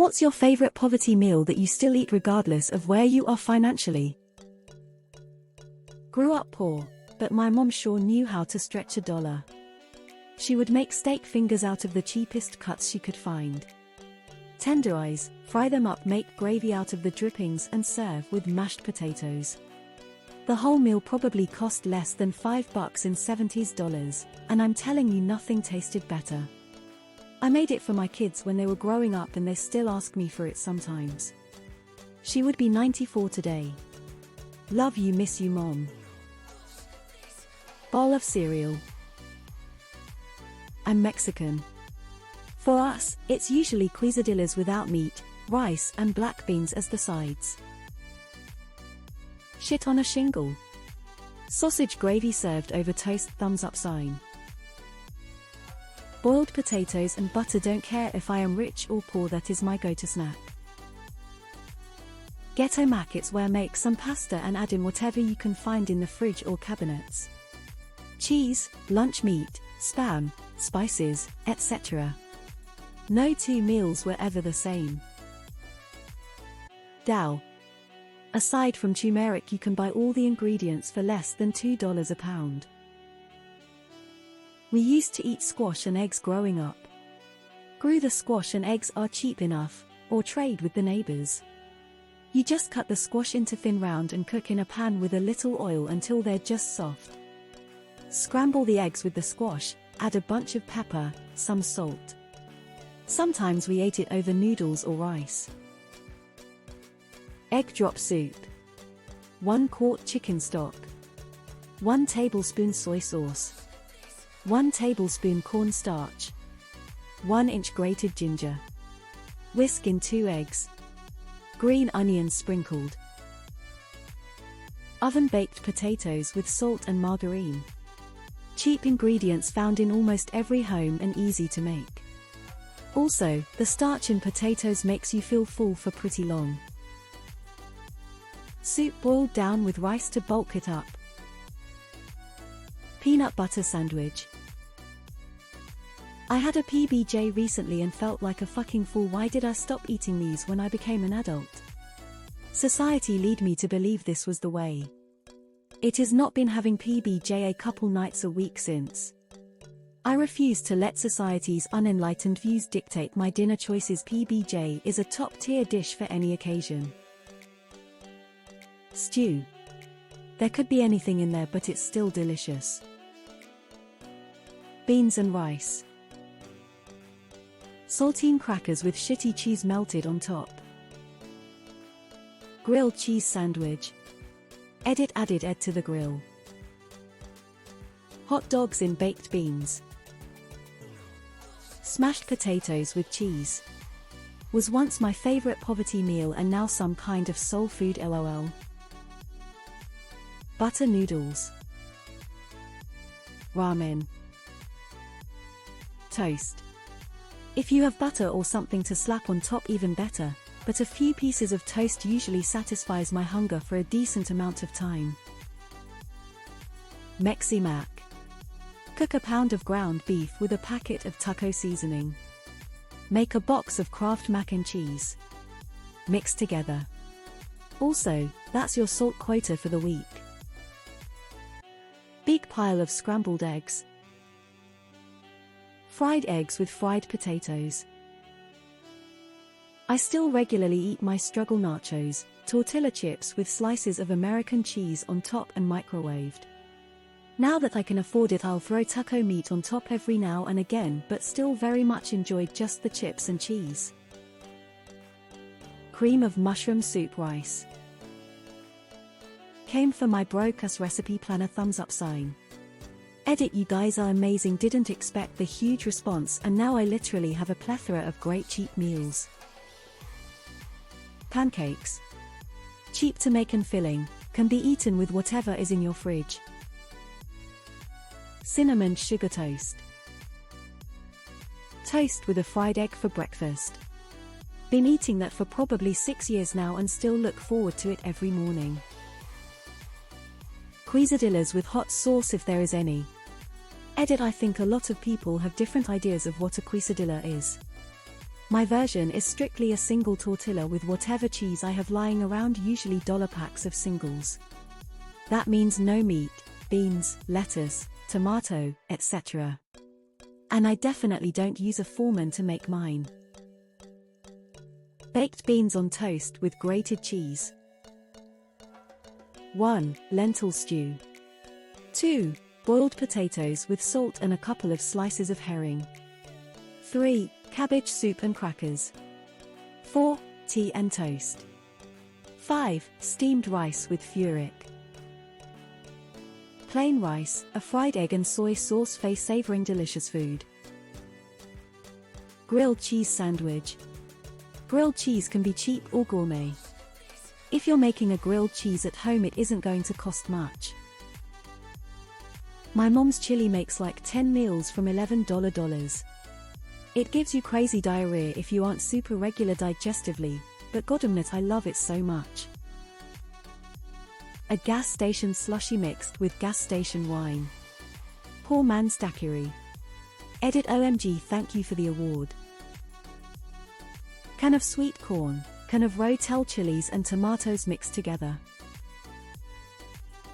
What's your favorite poverty meal that you still eat regardless of where you are financially? Grew up poor, but my mom sure knew how to stretch a dollar. She would make steak fingers out of the cheapest cuts she could find. Tenderize, fry them up, make gravy out of the drippings and serve with mashed potatoes. The whole meal probably cost less than $5 in 70s dollars, and I'm telling you nothing tasted better. I made it for my kids when they were growing up and they still ask me for it sometimes. She would be 94 today. Love you, miss you, Mom. Bowl of cereal. I'm Mexican. For us, it's usually quesadillas without meat, rice and black beans as the sides. Shit on a shingle. Sausage gravy served over toast, thumbs up sign. Boiled potatoes and butter, don't care if I am rich or poor, that is my go-to snack. Ghetto mac, it's where make some pasta and add in whatever you can find in the fridge or cabinets. Cheese, lunch meat, spam, spices, etc. No two meals were ever the same. Dow. Aside from turmeric, you can buy all the ingredients for less than $2 a pound. We used to eat squash and eggs growing up. Grew the squash and eggs are cheap enough, or trade with the neighbors. You just cut the squash into thin round and cook in a pan with a little oil until they're just soft. Scramble the eggs with the squash, add a bunch of pepper, some salt. Sometimes we ate it over noodles or rice. Egg drop soup. 1 quart chicken stock. 1 tablespoon soy sauce. 1 tablespoon cornstarch. 1 inch grated ginger. Whisk in 2 eggs. Green onions sprinkled. Oven-baked potatoes with salt and margarine. Cheap ingredients found in almost every home and easy to make. Also, the starch in potatoes makes you feel full for pretty long. Soup boiled down with rice to bulk it up. Peanut butter sandwich. I had a PBJ recently and felt like a fucking fool. Why did I stop eating these when I became an adult? Society led me to believe this was the way. It has not been having PBJ a couple nights a week since. I refuse to let society's unenlightened views dictate my dinner choices. PBJ is a top-tier dish for any occasion. Stew. There could be anything in there, but it's still delicious. Beans and rice. Saltine crackers with shitty cheese melted on top. Grilled cheese sandwich. Added egg to the grill. Hot dogs in baked beans. Smashed potatoes with cheese. Was once my favorite poverty meal and now some kind of soul food, lol. Butter noodles. Ramen. Toast. If you have butter or something to slap on top, even better, but a few pieces of toast usually satisfies my hunger for a decent amount of time. Mexi Mac. Cook a pound of ground beef with a packet of taco seasoning. Make a box of Kraft mac and cheese. Mix together. Also, that's your salt quota for the week. Big pile of scrambled eggs. Fried eggs with fried potatoes. I still regularly eat my struggle nachos, tortilla chips with slices of American cheese on top and microwaved. Now that I can afford it, I'll throw taco meat on top every now and again, but still very much enjoyed just the chips and cheese. Cream of mushroom soup rice. Came for my broadcast recipe planner, thumbs up sign. Edit, you guys are amazing, didn't expect the huge response, and now I literally have a plethora of great cheap meals. Pancakes. Cheap to make and filling, can be eaten with whatever is in your fridge. Cinnamon sugar toast. Toast with a fried egg for breakfast. Been eating that for probably 6 years now and still look forward to it every morning. Quesadillas with hot sauce if there is any. Edit, I think a lot of people have different ideas of what a quesadilla is. My version is strictly a single tortilla with whatever cheese I have lying around, usually dollar packs of singles. That means no meat, beans, lettuce, tomato, etc. And I definitely don't use a foreman to make mine. Baked beans on toast with grated cheese. 1. Lentil stew. 2. Boiled potatoes with salt and a couple of slices of herring. 3. Cabbage soup and crackers. 4. Tea and toast. 5. Steamed rice with furic. Plain rice, a fried egg and soy sauce face savoring delicious food. Grilled cheese sandwich. Grilled cheese can be cheap or gourmet. If you're making a grilled cheese at home, it isn't going to cost much. My mom's chili makes like 10 meals from $11. It gives you crazy diarrhea if you aren't super regular digestively, but goddamnit I love it so much. A gas station slushy mixed with gas station wine. Poor man's daiquiri. Edit OMG, thank you for the award. Can of sweet corn, can of rotel chilies and tomatoes mixed together.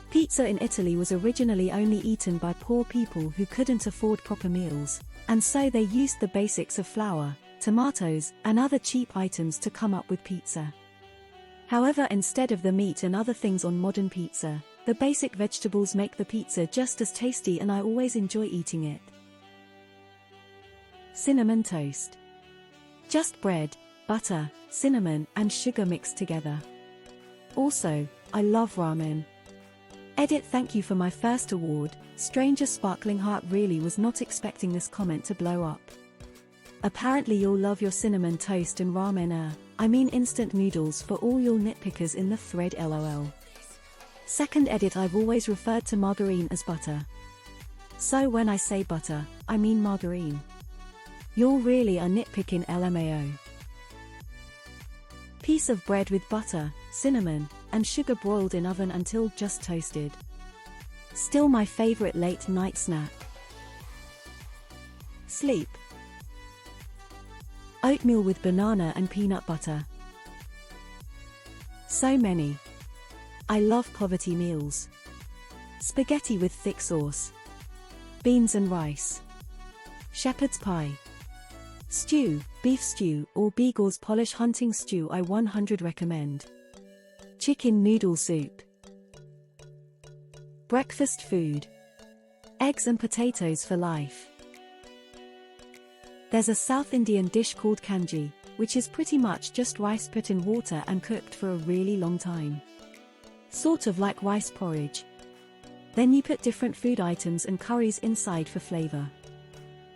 Pizza in Italy was originally only eaten by poor people who couldn't afford proper meals, and so they used the basics of flour, tomatoes, and other cheap items to come up with pizza. However, instead of the meat and other things on modern pizza, the basic vegetables make the pizza just as tasty, and I always enjoy eating it. Cinnamon toast. Just bread, butter, cinnamon, and sugar mixed together. Also, I love ramen. Edit, thank you for my first award. Stranger Sparkling Heart really was not expecting this comment to blow up. Apparently you'll love your cinnamon toast and ramen, I mean instant noodles, for all your nitpickers in the thread, lol. Second edit, I've always referred to margarine as butter. So when I say butter, I mean margarine. You're really a nitpicking LMAO. Piece of bread with butter, cinnamon, and sugar broiled in oven until just toasted. Still my favorite late night snack. Sleep. Oatmeal with banana and peanut butter. So many. I love poverty meals. Spaghetti with thick sauce. Beans and rice. Shepherd's pie. Stew, beef stew or Beagle's Polish hunting stew I 100 recommend. Chicken noodle soup. Breakfast food. Eggs and potatoes for life. There's a South Indian dish called kanji, which is pretty much just rice put in water and cooked for a really long time. Sort of like rice porridge. Then you put different food items and curries inside for flavor.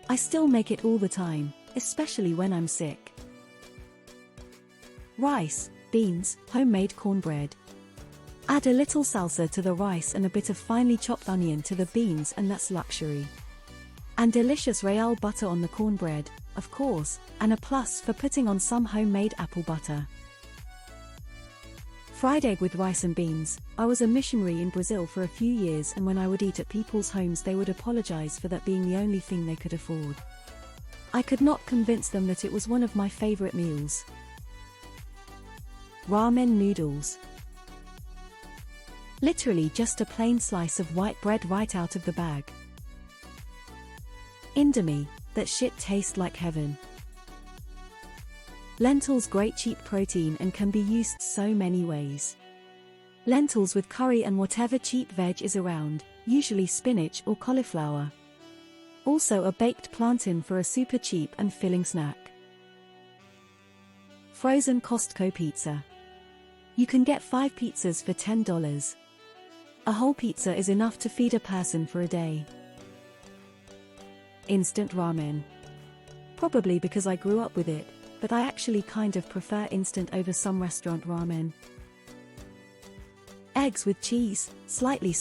I still make it all the time, especially when I'm sick. Rice, beans, homemade cornbread. Add a little salsa to the rice and a bit of finely chopped onion to the beans, and that's luxury. And delicious royale butter on the cornbread, of course, and a plus for putting on some homemade apple butter. Fried egg with rice and beans. I was a missionary in Brazil for a few years, and when I would eat at people's homes they would apologize for that being the only thing they could afford. I could not convince them that it was one of my favorite meals. Ramen noodles. Literally just a plain slice of white bread right out of the bag. Indomie, that shit tastes like heaven. Lentils, great cheap protein and can be used so many ways. Lentils with curry and whatever cheap veg is around, usually spinach or cauliflower. Also a baked plantain for a super cheap and filling snack. Frozen Costco pizza. You can get 5 pizzas for $10. A whole pizza is enough to feed a person for a day. Instant ramen. Probably because I grew up with it, but I actually kind of prefer instant over some restaurant ramen. Eggs with cheese, slightly